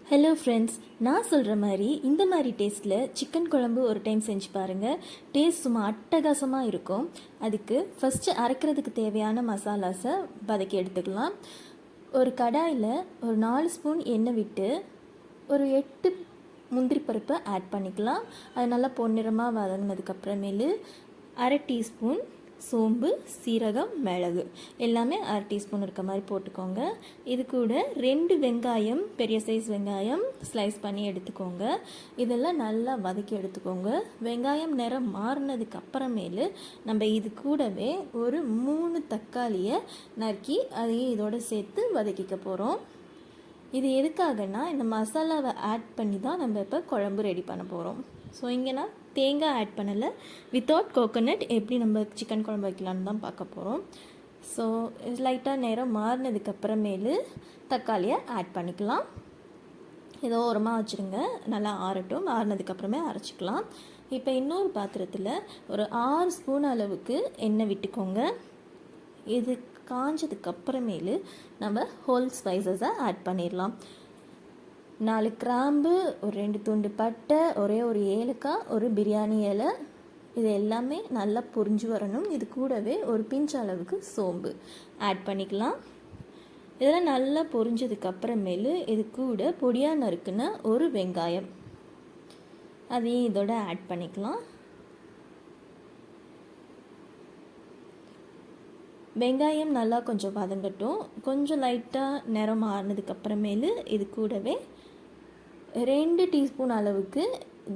Hello friends, நான் சொல்கிற மாதிரி இந்த மாதிரி டேஸ்ட்டில் சிக்கன் குழம்பு ஒரு டைம் செஞ்சு பாருங்கள். டேஸ்ட் சும்மா அட்டகாசமாக இருக்கும். அதுக்கு ஃபஸ்ட்டு அரைக்கிறதுக்கு தேவையான மசாலாஸை வதக்கி எடுத்துக்கலாம். ஒரு கடாயில் ஒரு 4 ஸ்பூன் எண்ணெய் விட்டு ஒரு 8 முந்திரி பருப்பை ஆட் பண்ணிக்கலாம். அது நல்லா பொன்னிறமாக வதங்கினதுக்கப்புறமேலு அரை டீஸ்பூன் சோம்பு, சீரகம், மிளகு எல்லாமே அரை டீஸ்பூன் இருக்க மாதிரி போட்டுக்கோங்க. இது கூட 2 வெங்காயம், பெரிய சைஸ் வெங்காயம் ஸ்லைஸ் பண்ணி எடுத்துக்கோங்க. இதெல்லாம் நல்லா வதக்கி எடுத்துக்கோங்க. வெங்காயம் நிறம் மாறினதுக்கு அப்புறமேலு நம்ம இது கூடவே ஒரு 3 தக்காளியை நறுக்கி அதையும் இதோடு சேர்த்து வதக்கிக்க போகிறோம். இது எதுக்காகனா இந்த மசாலாவை ஆட் பண்ணி தான் நம்ம இப்போ குழம்பு ரெடி பண்ண போகிறோம். ஸோ இங்கே நான் தேங்காய் ஆட் பண்ணலை. வித்தவுட் கோகோனட் எப்படி நம்ம சிக்கன் குழம்பு வைக்கலான்னு தான் பார்க்க போகிறோம். ஸோ லைட்டாக நேரம் மாறினதுக்கப்புறமேலு தக்காளியை ஆட் பண்ணிக்கலாம். ஏதோ ஓரமாக வச்சுருங்க, நல்லா ஆறட்டும். ஆறினதுக்கப்புறமே அரைச்சிக்கலாம். இப்போ இன்னொரு பாத்திரத்தில் ஒரு 6 ஸ்பூன் அளவுக்கு எண்ணெய் விட்டுக்கோங்க. இது காஞ்சதுக்கப்புறமேலு நம்ம ஹோல் ஸ்பைசஸை ஆட் பண்ணிடலாம். 4 கிராம்பு, ஒரு 2 துண்டு பட்டை, ஒரே ஒரு ஏலக்காய், ஒரு பிரியாணி இலை, இது எல்லாமே நல்லா பொரிஞ்சு வரணும். இது கூடவே ஒரு பிஞ்ச் அளவுக்கு சோம்பு ஆட் பண்ணிக்கலாம். இதெல்லாம் நல்லா பொரிஞ்சதுக்கப்புறமேலு இது கூட பொடியாக நறுக்குன ஒரு வெங்காயம் அதையும் இதோட ஆட் பண்ணிக்கலாம். வெங்காயம் நல்லா கொஞ்சம் வதங்கட்டும். கொஞ்சம் லைட்டாக நிறம் மாறினதுக்கப்புறமேலு இது கூடவே 2 டீஸ்பூன் அளவுக்கு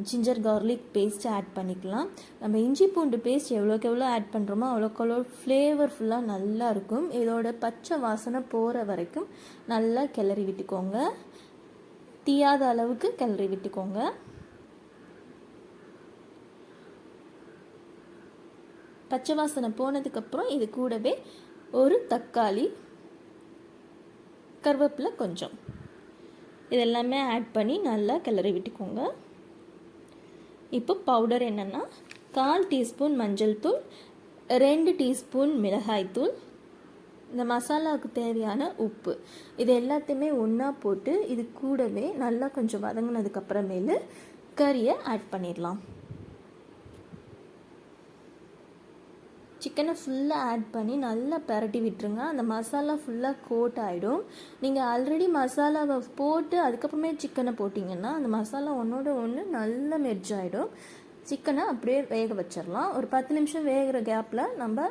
ஜிஞ்சர் கார்லிக் பேஸ்ட் ஆட் பண்ணிக்கலாம். நம்ம இஞ்சி பூண்டு பேஸ்ட் எவ்வளோக்கு எவ்வளோ ஆட் பண்ணுறோமோ அவ்வளோக்கு அவ்வளோ ஃப்ளேவர்ஃபுல்லாக நல்லா இருக்கும். இதோட பச்சை வாசனை போகிற வரைக்கும் நல்லா கிளறி விட்டுக்கோங்க. தீயாத அளவுக்கு கிளறி விட்டுக்கோங்க. பச்சை வாசனை போனதுக்கப்புறம் இது கூடவே ஒரு தக்காளி, கருவேப்பிலை கொஞ்சம், இதெல்லாமே ஆட் பண்ணி நல்லா கிளறி விட்டுக்கோங்க. இப்போ பவுடர் என்னென்னா 1/4 டீஸ்பூன் மஞ்சள் தூள், 2 டீஸ்பூன் மிளகாய் தூள், இந்த மசாலாவுக்கு தேவையான உப்பு, இது எல்லாத்தையுமே ஒன்றா போட்டு இது கூடவே நல்லா கொஞ்சம் வதங்கினதுக்கப்புறமேலு கறியை ஆட் பண்ணிடலாம். சிக்கனை ஃபுல்லாக ஆட் பண்ணி நல்லா பரட்டி விட்டுருங்க. அந்த மசாலா ஃபுல்லாக கோட் ஆகிடும். நீங்கள் ஆல்ரெடி மசாலாவை போட்டு அதுக்கப்புறமே சிக்கனை போட்டிங்கன்னா அந்த மசாலா ஒன்றோட ஒன்று நல்லா மெர்ஜ் ஆகிடும். சிக்கனை அப்படியே வேக வச்சிடலாம். ஒரு 10 நிமிஷம் வேகிற கேப்பில் நம்ம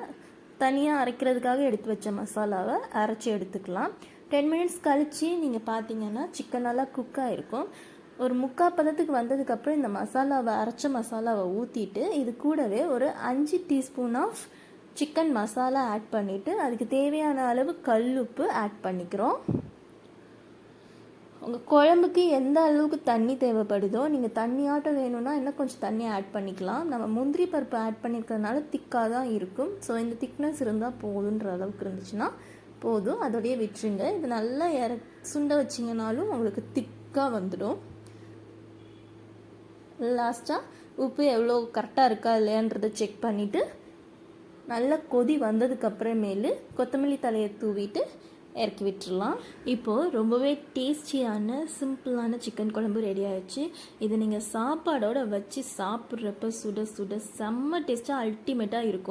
தனியாக அரைக்கிறதுக்காக எடுத்து வச்ச மசாலாவை அரைச்சி எடுத்துக்கலாம். 10 மினிட்ஸ் கழித்து நீங்கள் பார்த்தீங்கன்னா சிக்கன் நல்லா குக் ஆகிருக்கும். ஒரு 3/4 பதத்துக்கு வந்ததுக்கப்புறம் இந்த மசாலாவை அரைச்ச மசாலாவை ஊற்றிட்டு இது கூடவே ஒரு 5 teaspoon of chicken masala add பண்ணிவிட்டு அதுக்கு தேவையான அளவு கல்லுப்பு ஆட் பண்ணிக்கிறோம். உங்கள் குழம்புக்கு எந்த அளவுக்கு தண்ணி தேவைப்படுதோ நீங்கள் தண்ணியாட்டம் வேணும்னா இன்னும் கொஞ்சம் தண்ணி ஆட் பண்ணிக்கலாம். நம்ம முந்திரி பருப்பு ஆட் பண்ணிக்கிறதுனால திக்காக தான் இருக்கும். ஸோ இந்த திக்னஸ் இருந்தால் போதுன்ற அளவுக்கு இருந்துச்சுன்னா போதும், அதோடைய விட்டுருங்க. இது நல்லா சுண்ட வச்சிங்கனாலும் உங்களுக்கு திக்காக வந்துடும். லாஸ்ட்டாக உப்பு எவ்வளோ கரெக்டாக இருக்கா இல்லையான்றதை செக் பண்ணிவிட்டு நல்லா கொதி வந்ததுக்கப்புறமேலு கொத்தமல்லி தலையை தூவிட்டு இறக்கி விட்டுடலாம். இப்போது ரொம்பவே டேஸ்டியான சிம்பிளான சிக்கன் குழம்பு ரெடி ஆகிடுச்சு. இதை நீங்கள் சாப்பாடோடு வச்சு சாப்பிட்றப்ப சுட சுட செம்ம டேஸ்ட்டாக அல்டிமேட்டாக இருக்கும்.